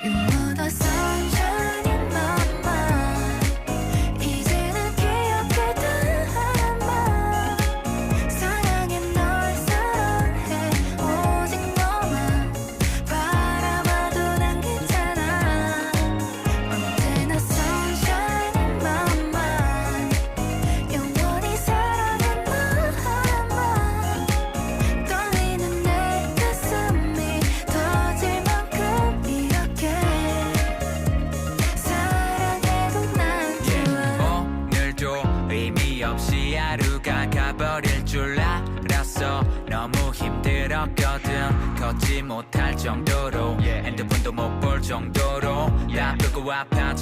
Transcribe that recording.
You were the sunshine in my mind. 이제는 기억해 단 하나만. 사랑해 널 사랑해 오직 너만. 바라봐도 난 괜찮아. 언제나 sunshine in my mind. 영원히 사랑해 너 하나만. 떨리는 내 가슴이 터질 만큼 이렇게 사랑해도 난 좋아. 오늘도 의미 없이 하루가 가버릴 줄 알았어. 너무 힘들었거든. 걷지 못할 정도로 핸드폰도 못 볼 정도로 다 끄고 아파